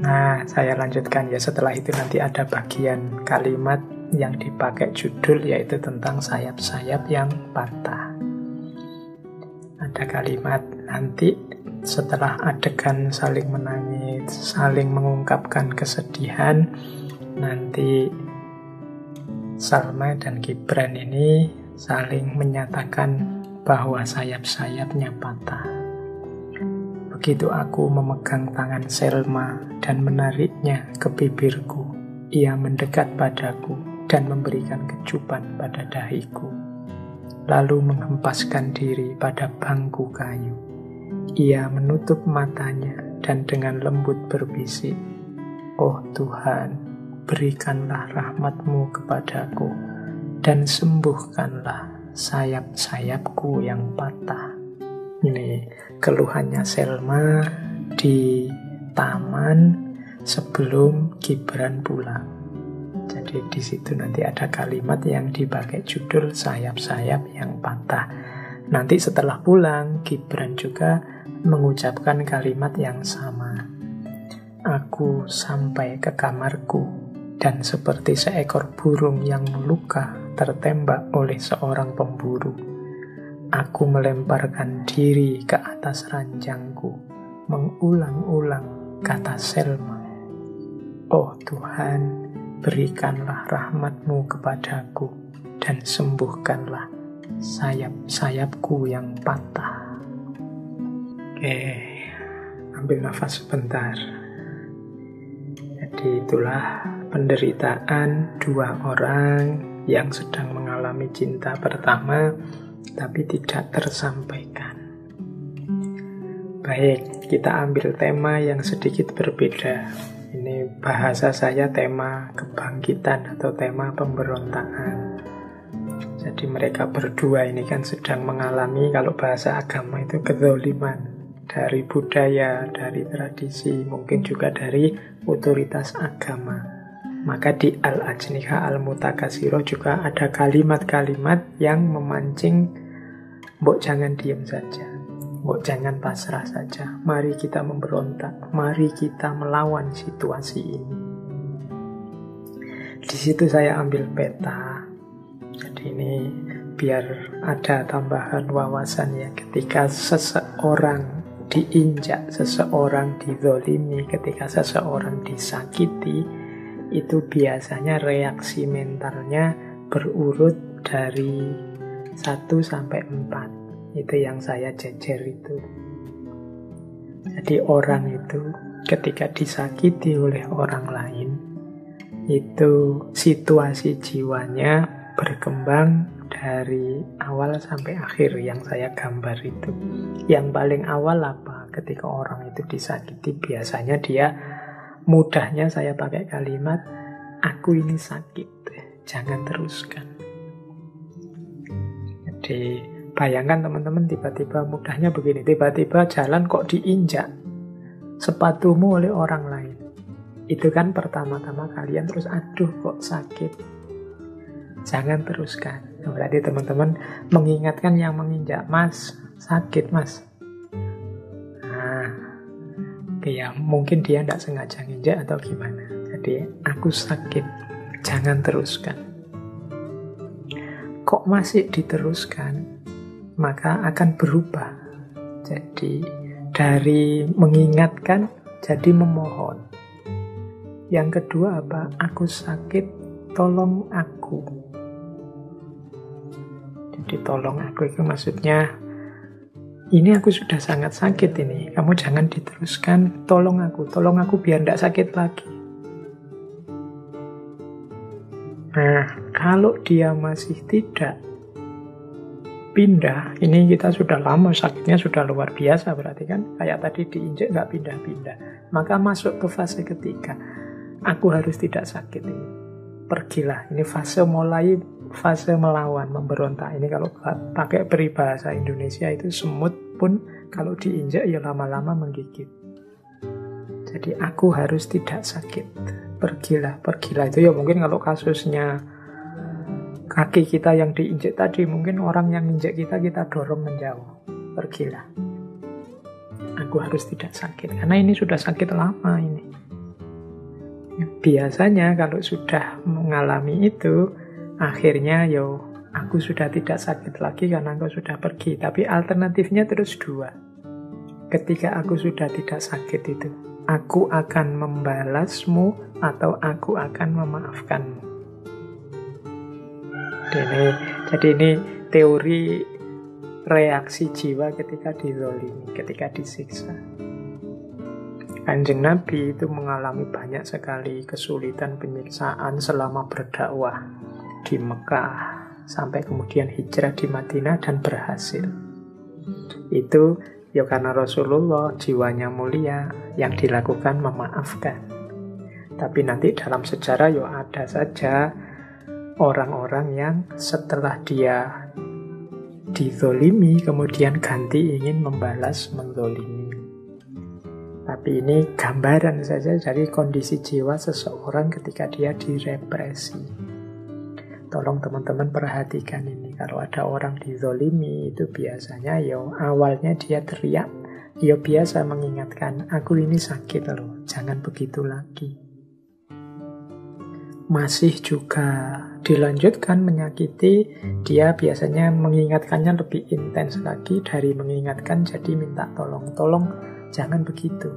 Nah, saya lanjutkan ya. Setelah itu nanti ada bagian kalimat yang dipakai judul, yaitu tentang sayap-sayap yang patah. Ada kalimat nanti setelah adegan saling menangis, saling mengungkapkan kesedihan, nanti Salma dan Gibran ini saling menyatakan bahwa sayap-sayapnya patah. Begitu aku memegang tangan Selma dan menariknya ke bibirku, ia mendekat padaku dan memberikan kecupan pada dahiku, lalu menghempaskan diri pada bangku kayu. Ia menutup matanya dan dengan lembut berbisik, "Oh Tuhan, berikanlah rahmat-Mu kepadaku dan sembuhkanlah sayap-sayapku yang patah." Ini keluhannya Selma di taman sebelum Gibran pulang. Jadi di situ nanti ada kalimat yang dipakai judul sayap-sayap yang patah. Nanti setelah pulang, Gibran juga mengucapkan kalimat yang sama. Aku sampai ke kamarku dan seperti seekor burung yang luka tertembak oleh seorang pemburu. Aku melemparkan diri ke atas ranjangku, mengulang-ulang kata Selma. Oh Tuhan, berikanlah rahmat-Mu kepadaku dan sembuhkanlah sayap-sayapku yang patah. Oke, ambil nafas sebentar. Jadi itulah penderitaan dua orang yang sedang mengalami cinta pertama tapi tidak tersampaikan. Baik, kita ambil tema yang sedikit berbeda. Ini bahasa saya tema kebangkitan atau tema pemberontakan. Jadi mereka berdua ini kan sedang mengalami, kalau bahasa agama itu kezaliman dari budaya, dari tradisi, mungkin juga dari otoritas agama. Maka di Al-Ajniha Al-Mutakasiro juga ada kalimat-kalimat yang memancing, mbok jangan diam saja, mbok jangan pasrah saja, mari kita memberontak, mari kita melawan situasi ini. Di situ saya ambil peta. Jadi ini biar ada tambahan wawasan ya, ketika seseorang diinjak, seseorang dizolimi, ketika seseorang disakiti, itu biasanya reaksi mentalnya berurut dari 1 sampai 4. Itu yang saya jejer itu. Jadi orang itu ketika disakiti oleh orang lain, itu situasi jiwanya berkembang dari awal sampai akhir yang saya gambar itu. Yang paling awal apa? Ketika orang itu disakiti, biasanya dia mudahnya saya pakai kalimat, aku ini sakit, jangan teruskan. Jadi bayangkan teman-teman, tiba-tiba mudahnya begini, tiba-tiba jalan kok diinjak sepatumu oleh orang lain. Itu kan pertama-tama kalian terus, aduh kok sakit, jangan teruskan. Berarti teman-teman mengingatkan yang menginjak, mas, sakit mas. Ya mungkin dia tidak sengaja nginjak atau gimana. Jadi aku sakit, jangan teruskan. Kok masih diteruskan, maka akan berubah. Jadi dari mengingatkan jadi memohon. Yang kedua apa? Aku sakit, tolong aku. Jadi tolong aku itu maksudnya, ini aku sudah sangat sakit ini, kamu jangan diteruskan, tolong aku biar tidak sakit lagi. Nah, kalau dia masih tidak pindah, ini kita sudah lama sakitnya, sudah luar biasa berarti kan, kayak tadi diinjek nggak pindah-pindah. Maka masuk ke fase ketiga, aku harus tidak sakit ini. Pergilah, ini fase melawan, memberontak. Ini kalau pakai peribahasa Indonesia itu semut pun kalau diinjak ya lama-lama menggigit. Jadi aku harus tidak sakit. Pergilah itu ya mungkin kalau kasusnya kaki kita yang diinjak tadi, mungkin orang yang injak kita dorong menjauh. Pergilah. Aku harus tidak sakit karena ini sudah sakit lama ini. biasanya kalau sudah mengalami itu, akhirnya aku sudah tidak sakit lagi karena engkau sudah pergi. Tapi alternatifnya terus dua. Ketika aku sudah tidak sakit itu, aku akan membalasmu atau aku akan memaafkanmu. Jadi ini teori reaksi jiwa ketika dizalimi, ketika disiksa. Kanjeng Nabi itu mengalami banyak sekali kesulitan penyiksaan selama berdakwah di Mekah, sampai kemudian hijrah di Madinah dan berhasil. Itu karena Rasulullah jiwanya mulia, yang dilakukan memaafkan. Tapi nanti dalam sejarah ada saja orang-orang yang setelah dia dizolimi kemudian ganti ingin membalas menzolimi. Tapi ini gambaran saja dari kondisi jiwa seseorang ketika dia direpresi. Tolong teman-teman perhatikan ini. Kalau ada orang dizolimi itu biasanya awalnya dia teriak, biasa mengingatkan, aku ini sakit loh, jangan begitu lagi. Masih juga dilanjutkan menyakiti, dia biasanya mengingatkannya lebih intens lagi, dari mengingatkan jadi minta tolong jangan begitu.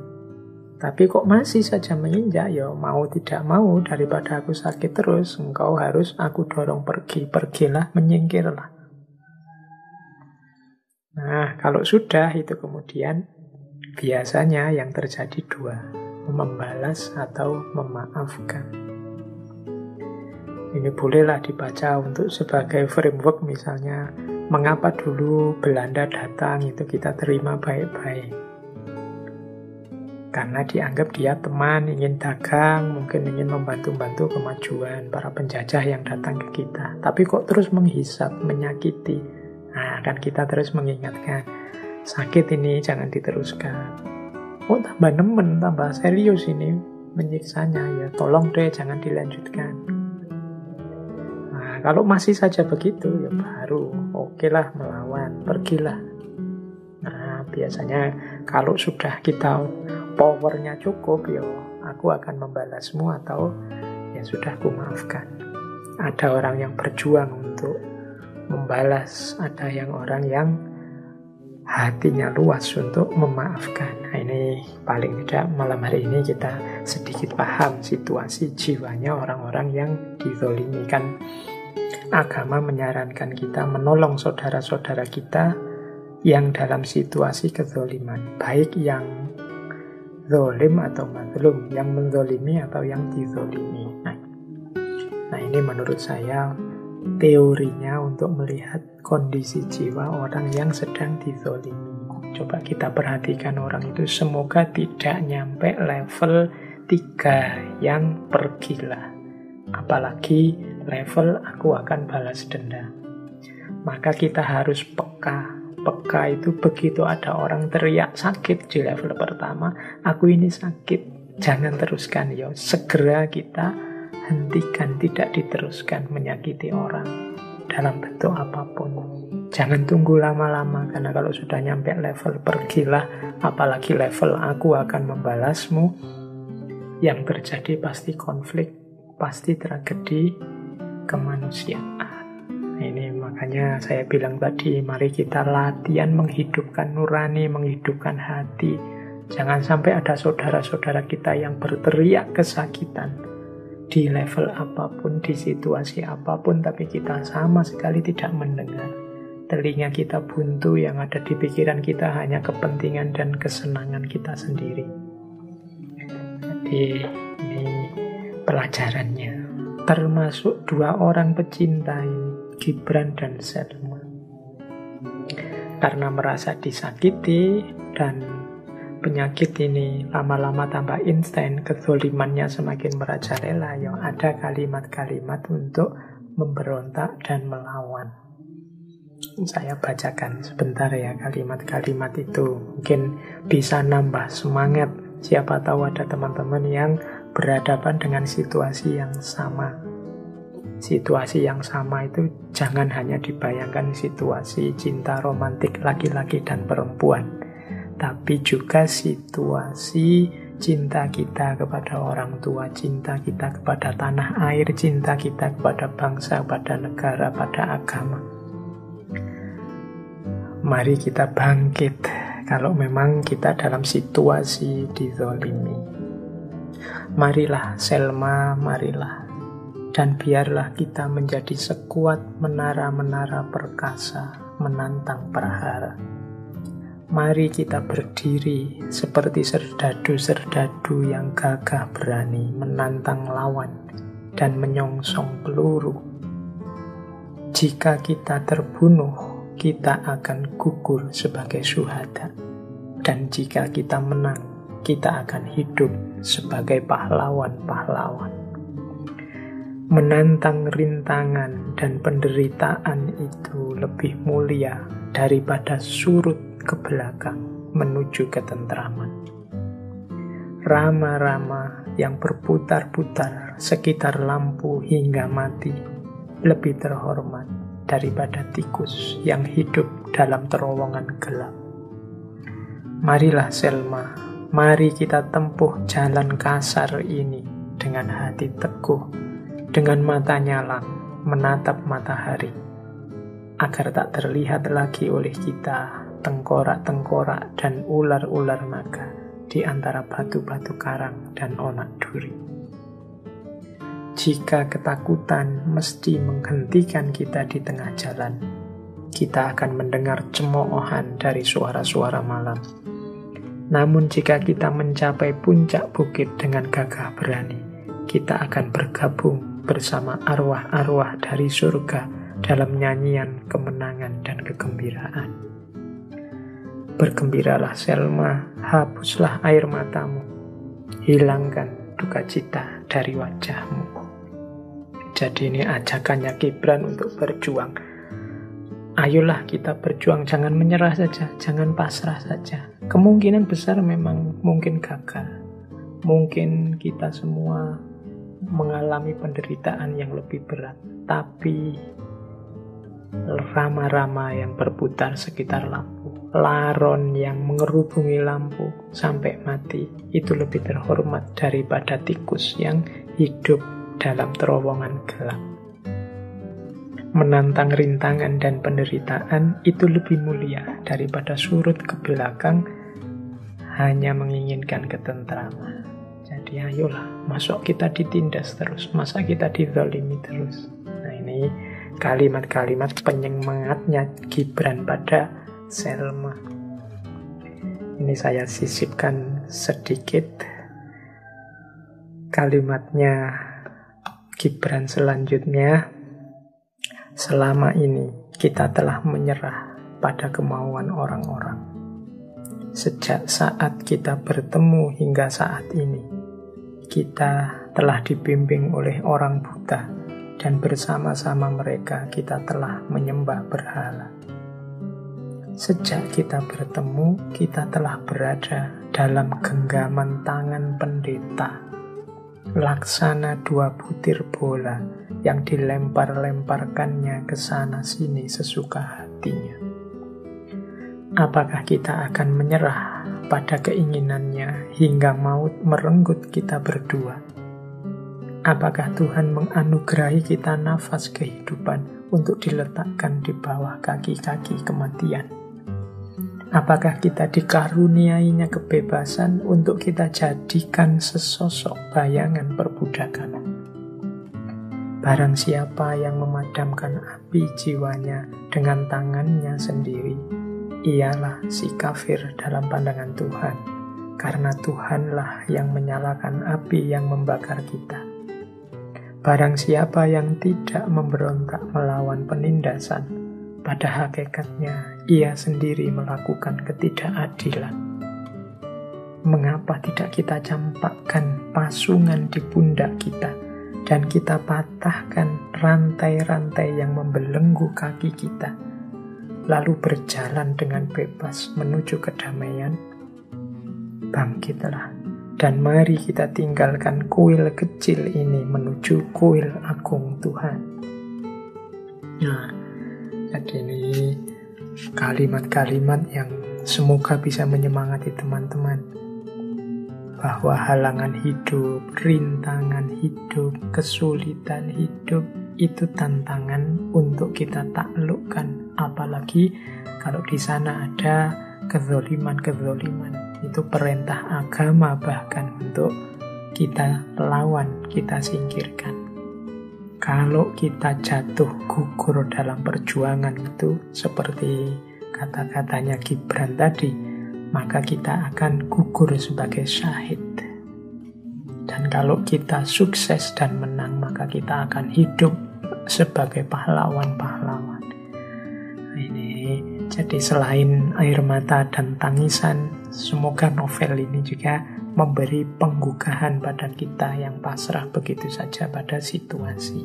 Tapi kok masih saja menginjak, mau tidak mau, daripada aku sakit terus, engkau harus aku dorong pergilah, menyingkirlah. Nah, kalau sudah itu kemudian biasanya yang terjadi dua, membalas atau memaafkan. Ini bolehlah dibaca untuk sebagai framework, misalnya mengapa dulu Belanda datang itu kita terima baik-baik. Karena dianggap dia teman, ingin dagang, mungkin ingin membantu-bantu kemajuan para penjajah yang datang ke kita. Tapi kok terus menghisap, menyakiti. Nah, kan kita terus mengingatkan, sakit ini jangan diteruskan. Oh, tambah nemen, tambah serius ini menyiksanya, tolong deh jangan dilanjutkan. Kalau masih saja begitu, baru okelah melawan, pergilah. Nah, biasanya kalau sudah kita powernya cukup, aku akan membalasmu atau sudah aku maafkan. Ada orang yang berjuang untuk membalas, ada yang orang yang hatinya luas untuk memaafkan. Nah, ini paling tidak malam hari ini kita sedikit paham situasi jiwanya orang-orang yang dizolimi. Kan agama menyarankan kita menolong saudara-saudara kita yang dalam situasi kezoliman, baik yang zolim atau mazlum, yang menzolimi atau yang dizolimi. Nah, ini menurut saya teorinya untuk melihat kondisi jiwa orang yang sedang dizolimi. Coba kita perhatikan orang itu, semoga tidak nyampe level 3 yang pergilah. Apalagi level aku akan balas dendam. Maka kita harus peka. Peka itu begitu ada orang teriak sakit di level pertama, aku ini sakit, jangan teruskan. Segera kita hentikan, tidak diteruskan menyakiti orang dalam bentuk apapun. Jangan tunggu lama-lama, karena kalau sudah nyampe level pergilah, apalagi level aku akan membalasmu, yang terjadi pasti konflik, pasti tragedi kemanusiaan. Ini makanya saya bilang tadi, mari kita latihan menghidupkan nurani, menghidupkan hati. Jangan sampai ada saudara-saudara kita yang berteriak kesakitan di level apapun, di situasi apapun, tapi kita sama sekali tidak mendengar. Telinga kita buntu, yang ada di pikiran kita hanya kepentingan dan kesenangan kita sendiri. Jadi ini pelajarannya. Termasuk 2 orang pecinta ini, Gibran dan Selma. Karena merasa disakiti dan penyakit ini lama-lama tambah instan, kezolimannya semakin merajalela, ada kalimat-kalimat untuk memberontak dan melawan. Saya bacakan sebentar ya kalimat-kalimat itu, mungkin bisa nambah semangat. Siapa tahu ada teman-teman yang berhadapan dengan situasi yang sama. Situasi yang sama itu jangan hanya dibayangkan situasi cinta romantik laki-laki dan perempuan, tapi juga situasi cinta kita kepada orang tua, cinta kita kepada tanah air, cinta kita kepada bangsa, pada negara, pada agama. Mari kita bangkit kalau memang kita dalam situasi dizolimi. Marilah Selma, marilah. Dan biarlah kita menjadi sekuat menara-menara perkasa menantang prahara. Mari kita berdiri seperti serdadu-serdadu yang gagah berani menantang lawan dan menyongsong peluru. Jika kita terbunuh, kita akan gugur sebagai syuhada. Dan jika kita menang, kita akan hidup sebagai pahlawan-pahlawan. Menantang rintangan dan penderitaan itu lebih mulia daripada surut ke belakang menuju ketentraman. Rama-rama yang berputar-putar sekitar lampu hingga mati lebih terhormat daripada tikus yang hidup dalam terowongan gelap. Marilah Selma, mari kita tempuh jalan kasar ini dengan hati teguh, dengan mata nyalang menatap matahari, agar tak terlihat lagi oleh kita tengkorak-tengkorak dan ular-ular naga di antara batu-batu karang dan onak duri. Jika ketakutan mesti menghentikan kita di tengah jalan, kita akan mendengar cemoohan dari suara-suara malam. Namun jika kita mencapai puncak bukit dengan gagah berani, kita akan bergabung bersama arwah-arwah dari surga dalam nyanyian kemenangan dan kegembiraan. Bergembiralah Selma, hapuslah air matamu, hilangkan duka cita dari wajahmu. Jadi ini ajakannya Gibran untuk berjuang. Ayolah kita berjuang, jangan menyerah saja, jangan pasrah saja. Kemungkinan besar memang mungkin gagal. Mungkin kita semua mengalami penderitaan yang lebih berat. Tapi rama-rama yang berputar sekitar lampu, laron yang mengerubungi lampu sampai mati, itu lebih terhormat daripada tikus yang hidup dalam terowongan gelap. Menantang rintangan dan penderitaan itu lebih mulia daripada surut ke belakang hanya menginginkan ketentraman. Jadi ayolah, masuk kita ditindas terus, masa kita dizalimi terus. Nah ini kalimat-kalimat penyemangatnya Gibran pada Selma. Ini saya sisipkan sedikit kalimatnya Gibran selanjutnya. Selama ini kita telah menyerah pada kemauan orang-orang. Sejak saat kita bertemu hingga saat ini, kita telah dibimbing oleh orang buta, dan bersama-sama mereka kita telah menyembah berhala. Sejak kita bertemu, kita telah berada dalam genggaman tangan pendeta, laksana 2 butir bola yang dilempar-lemparkannya ke sana sini sesuka hatinya. Apakah kita akan menyerah pada keinginannya hingga maut merenggut kita berdua? Apakah Tuhan menganugerahi kita nafas kehidupan untuk diletakkan di bawah kaki-kaki kematian? Apakah kita dikaruniainya kebebasan untuk kita jadikan sesosok bayangan perbudakan? Barang siapa yang memadamkan api jiwanya dengan tangannya sendiri, ialah si kafir dalam pandangan Tuhan, karena Tuhanlah yang menyalakan api yang membakar kita. Barang siapa yang tidak memberontak melawan penindasan, pada hakikatnya ia sendiri melakukan ketidakadilan. Mengapa tidak kita campakkan pasungan di pundak kita, dan kita patahkan rantai-rantai yang membelenggu kaki kita, lalu berjalan dengan bebas menuju kedamaian? Bangkitlah, dan mari kita tinggalkan kuil kecil ini menuju kuil agung Tuhan. Nah, jadi ini kalimat-kalimat yang semoga bisa menyemangati teman-teman bahwa halangan hidup, rintangan hidup, kesulitan hidup itu tantangan untuk kita taklukkan. Apalagi kalau di sana ada kezoliman-kezoliman. Itu perintah agama bahkan untuk kita lawan, kita singkirkan. Kalau kita jatuh gugur dalam perjuangan itu, seperti kata-katanya Gibran tadi, maka kita akan gugur sebagai syahid. Dan kalau kita sukses dan menang, maka kita akan hidup sebagai pahlawan-pahlawan. Ini jadi selain air mata dan tangisan, semoga novel ini juga memberi penggugahan pada kita yang pasrah begitu saja pada situasi.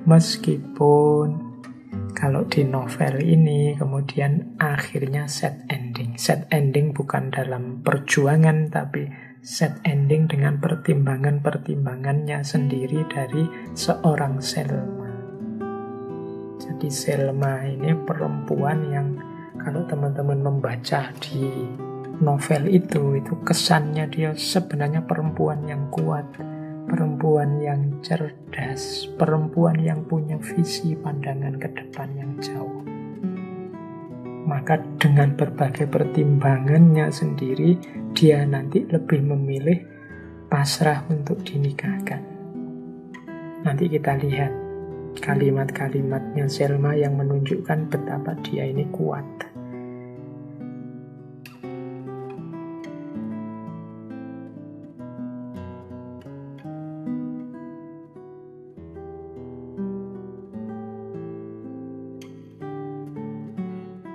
Meskipun kalau di novel ini kemudian akhirnya set ending. Set ending bukan dalam perjuangan, tapi set ending dengan pertimbangan-pertimbangannya sendiri dari seorang Selma. Jadi Selma ini perempuan yang kalau teman-teman membaca di novel itu kesannya dia sebenarnya perempuan yang kuat, perempuan yang cerdas, perempuan yang punya visi pandangan ke depan yang jauh. Maka dengan berbagai pertimbangannya sendiri, dia nanti lebih memilih pasrah untuk dinikahkan. Nanti kita lihat kalimat-kalimatnya Selma yang menunjukkan betapa dia ini kuat.